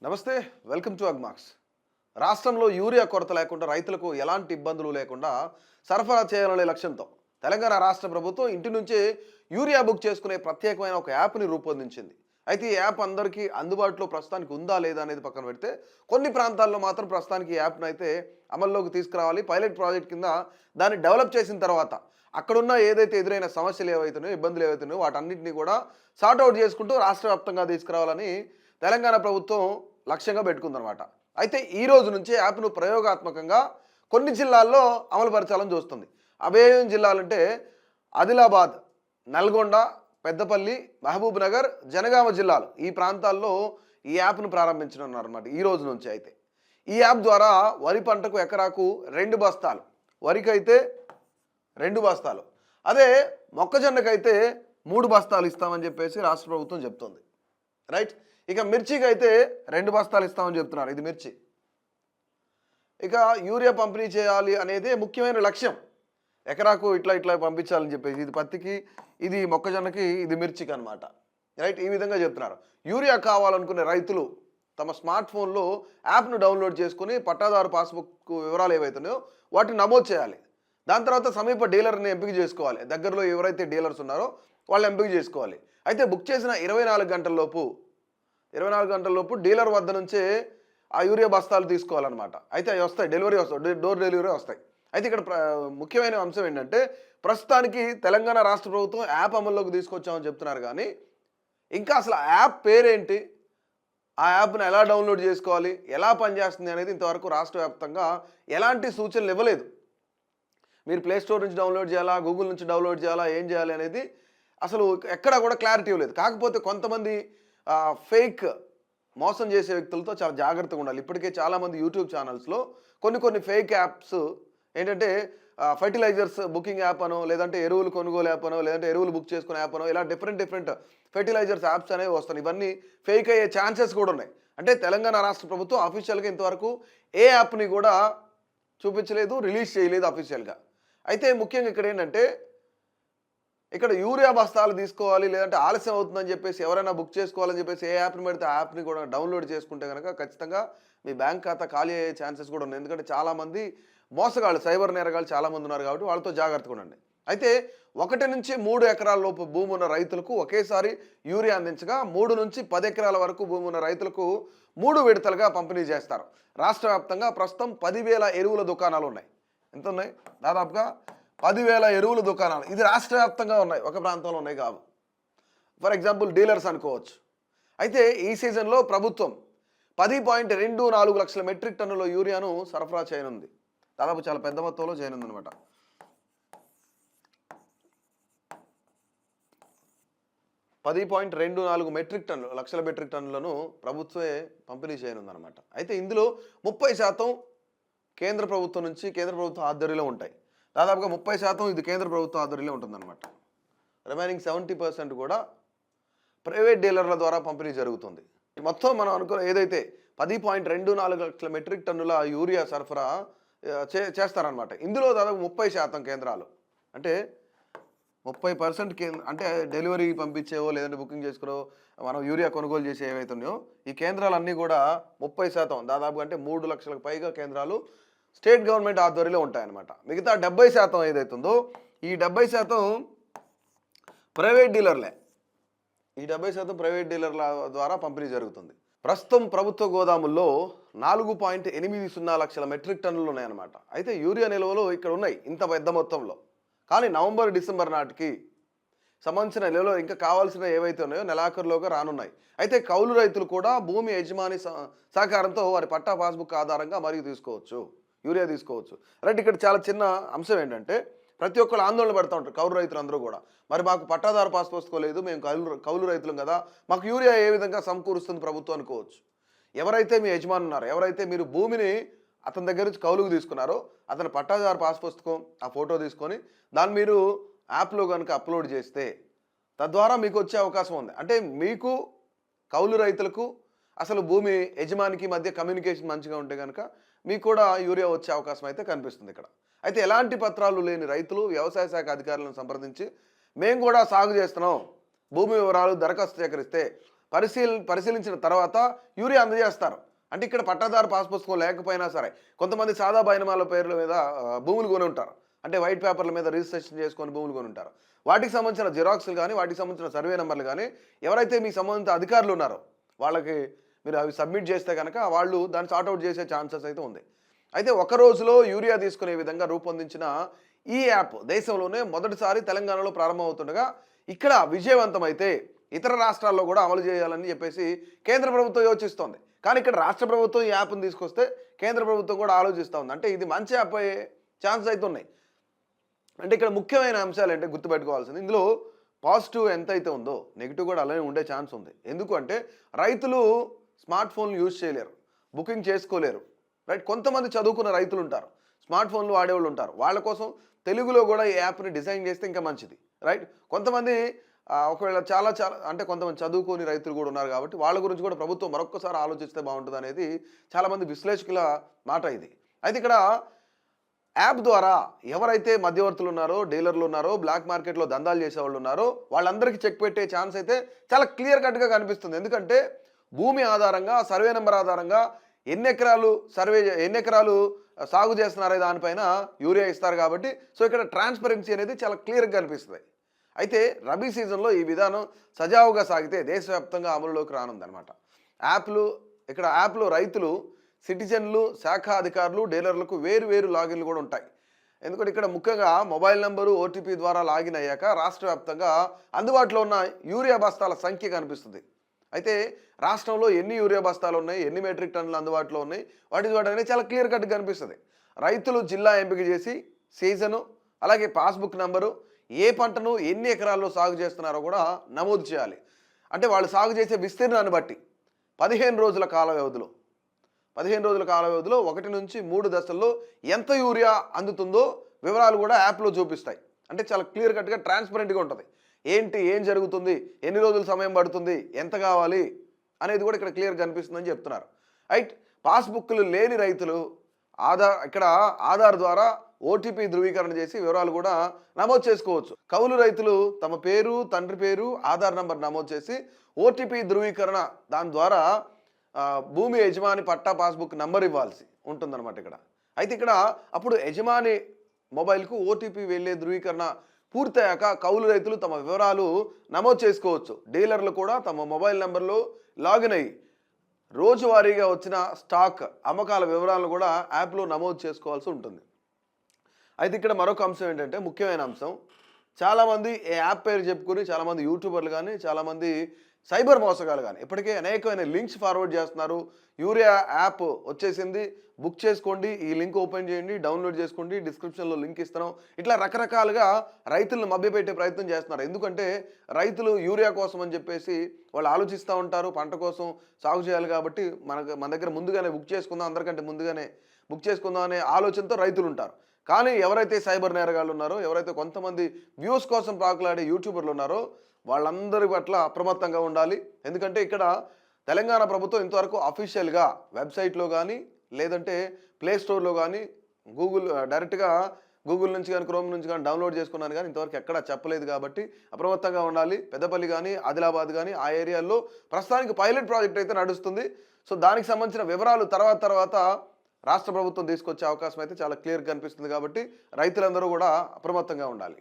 నమస్తే. Welcome to Agmax. రాష్ట్రంలో urea కొరత లేకుండా రైతులకు ఎలాంటి ఇబ్బందులు లేకుండా సరఫరా చేయాలనే లక్ష్యంతో తెలంగాణ రాష్ట్ర ప్రభుత్వం ఇంటి నుంచే యూరియా బుక్ చేసుకునే ప్రత్యేకమైన ఒక యాప్ని రూపొందించింది. అయితే ఈ యాప్ అందరికీ అందుబాటులో ప్రస్తుతానికి ఉందా లేదా అనేది పక్కన పెడితే కొన్ని ప్రాంతాల్లో మాత్రం ప్రస్తుతానికి ఈ యాప్ను అయితే అమల్లోకి తీసుకురావాలి. పైలట్ ప్రాజెక్ట్ కింద దాన్ని డెవలప్ చేసిన తర్వాత అక్కడున్న ఏదైతే ఎదురైన సమస్యలు ఏవైతున్నాయో, ఇబ్బందులు ఏవైతున్నాయో వాటన్నింటినీ కూడా సార్ట్అవుట్ చేసుకుంటూ రాష్ట్ర వ్యాప్తంగా తీసుకురావాలని తెలంగాణ ప్రభుత్వం లక్ష్యంగా పెట్టుకుందనమాట. అయితే ఈ రోజు నుంచే యాప్ను ప్రయోగాత్మకంగా కొన్ని జిల్లాల్లో అమలుపరచాలని చూస్తుంది. అవేం జిల్లాలంటే ఆదిలాబాద్, నల్గొండ, పెద్దపల్లి, మహబూబ్ నగర్, జనగామ జిల్లాలు ఈ ప్రాంతాల్లో ఈ యాప్ను ప్రారంభించనున్నారన్నమాట ఈ రోజు నుంచి. అయితే ఈ యాప్ ద్వారా వరి పంటకు ఎకరాకు 2 బస్తాలు, వరికైతే 2 బస్తాలు, అదే మొక్కజొన్నకైతే 3 బస్తాలు ఇస్తామని చెప్పేసి రాష్ట్ర ప్రభుత్వం చెప్తుంది. రైట్. ఇక మిర్చికి అయితే 2 బస్తాలు ఇస్తామని చెప్తున్నారు. ఇది మిర్చి. ఇక యూరియా పంపిణీ చేయాలి అనేది ముఖ్యమైన లక్ష్యం. ఎకరాకు ఇట్లా పంపించాలని చెప్పేసి, ఇది పత్తికి, ఇది మొక్కజొన్నకి, ఇది మిర్చికి అనమాట. రైట్. ఈ విధంగా చెప్తున్నారు. యూరియా కావాలనుకునే రైతులు తమ స్మార్ట్ ఫోన్లో యాప్ను డౌన్లోడ్ చేసుకుని పట్టాదారు పాస్బుక్ వివరాలు ఏవైతున్నాయో వాటిని నమోదు చేయాలి. దాని తర్వాత సమీప డీలర్ని ఎంపిక చేసుకోవాలి. దగ్గరలో ఎవరైతే డీలర్స్ ఉన్నారో వాళ్ళు ఎంపిక చేసుకోవాలి. అయితే బుక్ చేసిన 24 గంటల లోపు డీలర్ వద్ద నుంచే ఆ యూరియా బస్తాలు తీసుకోవాలన్నమాట. అయితే అవి వస్తాయి, డెలివరీ వస్తాయి, డోర్ డెలివరీ వస్తాయి. అయితే ఇక్కడ ముఖ్యమైన అంశం ఏంటంటే ప్రస్తుతానికి తెలంగాణ రాష్ట్ర ప్రభుత్వం యాప్ అమల్లోకి తీసుకొచ్చామని చెప్తున్నారు, కానీ ఇంకా అసలు ఆ యాప్ పేరేంటి, ఆ యాప్ను ఎలా డౌన్లోడ్ చేసుకోవాలి, ఎలా పనిచేస్తుంది అనేది ఇంతవరకు రాష్ట్ర వ్యాప్తంగా ఎలాంటి సూచనలు ఇవ్వలేదు. మీరు ప్లే స్టోర్ నుంచి డౌన్లోడ్ చేయాలా, గూగుల్ నుంచి డౌన్లోడ్ చేయాలా, ఏం చేయాలి అనేది అసలు ఎక్కడా కూడా క్లారిటీ ఇవ్వలేదు. కాకపోతే కొంతమంది ఫేక్ మోసం చేసే వ్యక్తులతో చాలా జాగ్రత్తగా ఉండాలి. ఇప్పటికే చాలామంది యూట్యూబ్ ఛానల్స్లో కొన్ని ఫేక్ యాప్స్ ఏంటంటే ఫర్టిలైజర్స్ బుకింగ్ యాప్ అనో, లేదంటే ఎరువులు కొనుగోలు యాప్ అనో, లేదంటే ఎరువులు బుక్ చేసుకునే యాప్ అనో, ఇలా డిఫరెంట్ ఫర్టిలైజర్స్ యాప్స్ అనేవి వస్తున్నాయి. ఇవన్నీ ఫేక్ అయ్యే ఛాన్సెస్ కూడా ఉన్నాయి. అంటే తెలంగాణ రాష్ట్ర ప్రభుత్వం అఫీషియల్గా ఇంతవరకు ఏ యాప్ని కూడా చూపించలేదు, రిలీజ్ చేయలేదు అఫీషియల్గా. అయితే ముఖ్యంగా ఇక్కడ ఏంటంటే ఇక్కడ యూరియా బస్తాలు తీసుకోవాలి, లేదంటే ఆలస్యం అవుతుందని చెప్పేసి ఎవరైనా బుక్ చేసుకోవాలని చెప్పేసి ఏ యాప్ని పెడితే ఆ యాప్ని కూడా డౌన్లోడ్ చేసుకుంటే కనుక ఖచ్చితంగా మీ బ్యాంక్ ఖాతా ఖాళీ అయ్యే ఛాన్సెస్ కూడా ఉన్నాయి. ఎందుకంటే చాలామంది మోసగాళ్ళు, సైబర్ నేరగాళ్ళు చాలామంది ఉన్నారు కాబట్టి వాళ్ళతో జాగ్రత్తగా ఉండండి. అయితే 1 నుంచి 3 ఎకరాల లోపు భూమి ఉన్న రైతులకు ఒకేసారి యూరియా అందించగా 3 నుంచి 10 ఎకరాల వరకు భూమి ఉన్న రైతులకు 3 విడతలుగా పంపిణీ చేస్తారు. రాష్ట్ర వ్యాప్తంగా ప్రస్తుతం 10,000 ఎరువుల దుకాణాలు ఉన్నాయి. ఎంత ఉన్నాయి? దాదాపుగా 10,000 ఎరువుల దుకాణాలు. ఇది రాష్ట్ర వ్యాప్తంగా ఉన్నాయి, ఒక ప్రాంతంలో ఉన్నాయి కావు. ఫర్ ఎగ్జాంపుల్ డీలర్స్ అనుకోవచ్చు. అయితే ఈ సీజన్లో ప్రభుత్వం 10.24 లక్షల మెట్రిక్ టన్నుల యూరియాను సరఫరా చేయనుంది. దాదాపు చాలా పెద్ద మొత్తంలో చేయనుంది అనమాట. 10.24 లక్షల మెట్రిక్ టన్నులను ప్రభుత్వమే పంపిణీ చేయనుందనమాట. అయితే ఇందులో 30% కేంద్ర ప్రభుత్వం నుంచి, కేంద్ర ప్రభుత్వం ఆధ్వర్యంలో ఉంటాయి. దాదాపుగా 30% ఇది కేంద్ర ప్రభుత్వం ఆధ్వర్యంలో ఉంటుందన్నమాట. రిమైనింగ్ 70% కూడా ప్రైవేట్ డీలర్ల ద్వారా పంపిణీ జరుగుతుంది. మొత్తం మనం అనుకున్న ఏదైతే 10.24 లక్షల మెట్రిక్ టన్నుల యూరియా సరఫరా చేస్తారనమాట. ఇందులో దాదాపు 30% కేంద్రాలు, అంటే 30% అంటే డెలివరీ పంపించేవో లేదంటే బుకింగ్ చేసుకునో మనం యూరియా కొనుగోలు చేసే ఏవైతే ఉన్నాయో ఈ కేంద్రాలన్నీ కూడా 30%, దాదాపు అంటే 3 లక్షలకు పైగా కేంద్రాలు స్టేట్ గవర్నమెంట్ ఆధ్వర్యంలో ఉంటాయన్నమాట. మిగతా 70% ఏదైతుందో ఈ 70% ప్రైవేట్ డీలర్లే. ఈ 70% ప్రైవేట్ డీలర్ల ద్వారా పంపిణీ జరుగుతుంది. ప్రస్తుతం ప్రభుత్వ గోదాముల్లో 4.80 లక్షల మెట్రిక్ టన్నులు ఉన్నాయన్నమాట. అయితే యూరియా నిల్వలు ఇక్కడ ఉన్నాయి ఇంత పెద్ద మొత్తంలో. కానీ నవంబర్, డిసెంబర్ నాటికి సంబంధించిన నిల్వలు ఇంకా కావాల్సిన ఏవైతే ఉన్నాయో నెలాఖరులోగా రానున్నాయి. అయితే కౌలు రైతులు కూడా భూమి యజమాని సహకారంతో వారి పట్టా పాస్బుక్ ఆధారంగా మరియు తీసుకోవచ్చు, యూరియా తీసుకోవచ్చు. రైట్. ఇక్కడ చాలా చిన్న అంశం ఏంటంటే ప్రతి ఒక్కరు ఆందోళన పడుతూ ఉంటారు కౌలు రైతులు అందరూ కూడా. మరి మాకు పట్టాదారు పాస్ పుస్తకోలేదు, మేము కౌలు రైతులం కదా, మాకు యూరియా ఏ విధంగా సమకూరుస్తుంది ప్రభుత్వం అనుకోవచ్చు. ఎవరైతే మీ యజమాని ఉన్నారో, ఎవరైతే మీరు భూమిని అతని దగ్గర నుంచి కౌలుకు తీసుకున్నారో అతని పట్టాదారు పాస్ పుస్తకం ఆ ఫోటో తీసుకొని దాన్ని మీరు యాప్లో కనుక అప్లోడ్ చేస్తే తద్వారా మీకు వచ్చే అవకాశం ఉంది. అంటే మీకు కౌలు రైతులకు అసలు భూమి యజమానికి మధ్య కమ్యూనికేషన్ మంచిగా ఉంటే కనుక మీకు కూడా యూరియా వచ్చే అవకాశం అయితే కనిపిస్తుంది ఇక్కడ. అయితే ఎలాంటి పత్రాలు లేని రైతులు వ్యవసాయ శాఖ అధికారులను సంప్రదించి మేము కూడా సాగు చేస్తున్నాం, భూమి వివరాలు దరఖాస్తు సేకరిస్తే పరిశీలించిన తర్వాత యూరియా అందజేస్తారు. అంటే ఇక్కడ పట్టాదారు పాస్ పుస్తకం లేకపోయినా సరే కొంతమంది సాదా బైనామాల పేర్ల మీద భూములు కొని ఉంటారు. అంటే వైట్ పేపర్ల మీద రిజిస్ట్రేషన్ చేసుకొని భూములు కొని ఉంటారు. వాటికి సంబంధించిన జిరాక్స్లు కానీ, వాటికి సంబంధించిన సర్వే నెంబర్లు కానీ ఎవరైతే మీ సంబంధిత అధికారులు ఉన్నారో వాళ్ళకి మీరు అవి సబ్మిట్ చేస్తే కనుక వాళ్ళు దాన్ని సార్ట్అవుట్ చేసే ఛాన్సెస్ అయితే ఉంది. అయితే ఒక రోజులో యూరియా తీసుకునే విధంగా రూపొందించిన ఈ యాప్ దేశంలోనే మొదటిసారి తెలంగాణలో ప్రారంభమవుతుండగా ఇక్కడ విజయవంతమైతే ఇతర రాష్ట్రాల్లో కూడా అమలు చేయాలని చెప్పేసి కేంద్ర ప్రభుత్వం యోచిస్తోంది. కానీ ఇక్కడ రాష్ట్ర ప్రభుత్వం ఈ యాప్ని తీసుకొస్తే కేంద్ర ప్రభుత్వం కూడా ఆలోచిస్తూ ఉంది. అంటే ఇది మంచి యాప్ అయ్యే ఛాన్సెస్ అయితే ఉన్నాయి. అంటే ఇక్కడ ముఖ్యమైన అంశాలు అంటే గుర్తుపెట్టుకోవాల్సింది, ఇందులో పాజిటివ్ ఎంత అయితే ఉందో నెగిటివ్ కూడా అలానే ఉండే ఛాన్స్ ఉంది. ఎందుకు అంటే రైతులు స్మార్ట్ ఫోన్లు యూజ్ చేయలేరు, బుకింగ్ చేసుకోలేరు, రైట్. కొంతమంది చదువుకున్న రైతులు ఉంటారు, స్మార్ట్ ఫోన్లు వాడేవాళ్ళు ఉంటారు. వాళ్ళ కోసం తెలుగులో కూడా ఈ యాప్ని డిజైన్ చేస్తే ఇంకా మంచిది, రైట్. కొంతమంది ఒకవేళ చాలా అంటే కొంతమంది చదువుకోని రైతులు కూడా ఉన్నారు కాబట్టి వాళ్ళ గురించి కూడా ప్రభుత్వం మరొక్కసారి ఆలోచిస్తే బాగుంటుంది అనేది చాలామంది విశ్లేషకుల మాట ఇది. అయితే ఇక్కడ యాప్ ద్వారా ఎవరైతే మధ్యవర్తులు ఉన్నారో, డీలర్లు ఉన్నారో, బ్లాక్ మార్కెట్లో దందాలు చేసేవాళ్ళు ఉన్నారో వాళ్ళందరికీ చెక్ పెట్టే ఛాన్స్ అయితే చాలా క్లియర్ కట్గా కనిపిస్తుంది. ఎందుకంటే భూమి ఆధారంగా, సర్వే నెంబర్ ఆధారంగా ఎన్ని ఎకరాలు సాగు చేస్తున్నారే దానిపైన యూరియా ఇస్తారు కాబట్టి సో ఇక్కడ ట్రాన్స్పరెన్సీ అనేది చాలా క్లియర్గా కనిపిస్తుంది. అయితే రబీ సీజన్లో ఈ విధానం సజావుగా సాగితే దేశవ్యాప్తంగా అమలులోకి రానుందనమాట. యాప్లో రైతులు, సిటిజన్లు, శాఖ అధికారులు, డీలర్లకు వేరు లాగిన్లు కూడా ఉంటాయి. ఎందుకంటే ఇక్కడ ముఖ్యంగా మొబైల్ నెంబరు, ఓటీపీ ద్వారా లాగిన్ అయ్యాక రాష్ట్ర వ్యాప్తంగా అందుబాటులో ఉన్న యూరియా బస్తాల సంఖ్య కనిపిస్తుంది. అయితే రాష్ట్రంలో ఎన్ని యూరియా బస్తాలు ఉన్నాయి, ఎన్ని మెట్రిక్ టన్నులు అందుబాటులో ఉన్నాయి, వాటి అనేది చాలా క్లియర్ కట్గా కనిపిస్తుంది. రైతులు జిల్లా ఎంపిక చేసి సీజను, అలాగే పాస్బుక్ నెంబరు, ఏ పంటను ఎన్ని ఎకరాల్లో సాగు చేస్తున్నారో కూడా నమోదు చేయాలి. అంటే వాళ్ళు సాగు చేసే విస్తీర్ణాన్ని బట్టి 15 రోజుల కాల వ్యవధిలో 1 నుంచి 3 దశల్లో ఎంత యూరియా అందుతుందో వివరాలు కూడా యాప్లో చూపిస్తాయి. అంటే చాలా క్లియర్ కట్గా ట్రాన్స్పరెంట్గా ఉంటుంది. ఏం జరుగుతుంది, ఎన్ని రోజులు సమయం పడుతుంది, ఎంత కావాలి అనేది కూడా ఇక్కడ క్లియర్గా కనిపిస్తుందని చెప్తున్నారు, రైట్. పాస్బుక్లు లేని రైతులు ఆధార్ ద్వారా ఓటీపీ ధృవీకరణ చేసి వివరాలు కూడా నమోదు చేసుకోవచ్చు. కౌలు రైతులు తమ పేరు, తండ్రి పేరు, ఆధార్ నంబర్ నమోదు చేసి ఓటీపీ ధృవీకరణ దాని ద్వారా భూమి యజమాని పట్టా పాస్బుక్ నంబర్ ఇవ్వాల్సి ఉంటుందన్నమాట ఇక్కడ. అయితే ఇక్కడ అప్పుడు యజమాని మొబైల్కు ఓటీపీ వెళ్ళే ధృవీకరణ పూర్తయ్యాక కౌలు రైతులు తమ వివరాలు నమోదు చేసుకోవచ్చు. డీలర్లు కూడా తమ మొబైల్ నెంబర్లో లాగిన్ అయ్యి రోజువారీగా వచ్చిన స్టాక్, అమ్మకాల వివరాలను కూడా యాప్లో నమోదు చేసుకోవాల్సి ఉంటుంది. అయితే ఇక్కడ మరొక అంశం ఏంటంటే ముఖ్యమైన అంశం, చాలామంది ఈ యాప్ పేరు చెప్పుకొని చాలామంది యూట్యూబర్లు కానీ, చాలామంది సైబర్ మోసగాలు కానీ ఇప్పటికే అనేకమైన లింక్స్ ఫార్వర్డ్ చేస్తున్నారు. యూరియా యాప్ వచ్చేసింది, బుక్ చేసుకోండి, ఈ లింక్ ఓపెన్ చేయండి, డౌన్లోడ్ చేసుకోండి, డిస్క్రిప్షన్లో లింక్ ఇస్తున్నాం, ఇట్లా రకరకాలుగా రైతులను మభ్యపెట్టే ప్రయత్నం చేస్తున్నారు. ఎందుకంటే రైతులు యూరియా కోసం అని చెప్పేసి వాళ్ళు ఆలోచిస్తూ ఉంటారు, పంట కోసం సాగు చేయాలి కాబట్టి మన దగ్గర ముందుగానే బుక్ చేసుకుందాం, అందరికంటే ముందుగానే బుక్ చేసుకుందాం అనే ఆలోచనతో రైతులు ఉంటారు. కానీ ఎవరైతే సైబర్ నేరగాళ్ళు ఉన్నారో, ఎవరైతే కొంతమంది వ్యూస్ కోసం పాకులాడే యూట్యూబర్లు ఉన్నారో వాళ్ళందరి పట్ల అప్రమత్తంగా ఉండాలి. ఎందుకంటే ఇక్కడ తెలంగాణ ప్రభుత్వం ఇంతవరకు అఫీషియల్గా వెబ్సైట్లో కానీ, లేదంటే ప్లే స్టోర్లో కానీ, డైరెక్ట్గా గూగుల్ నుంచి కానీ, క్రోమ్ నుంచి కానీ డౌన్లోడ్ చేసుకున్నాను కానీ ఇంతవరకు ఎక్కడా చెప్పలేదు. కాబట్టి అప్రమత్తంగా ఉండాలి. పెద్దపల్లి కానీ, ఆదిలాబాద్ కానీ ఆ ఏరియాల్లో ప్రస్తుతానికి పైలట్ ప్రాజెక్ట్ అయితే నడుస్తుంది. సో దానికి సంబంధించిన వివరాలు తర్వాత రాష్ట్ర ప్రభుత్వం తీసుకొచ్చే అవకాశం అయితే చాలా క్లియర్గా కనిపిస్తుంది. కాబట్టి రైతులందరూ కూడా అప్రమత్తంగా ఉండాలి.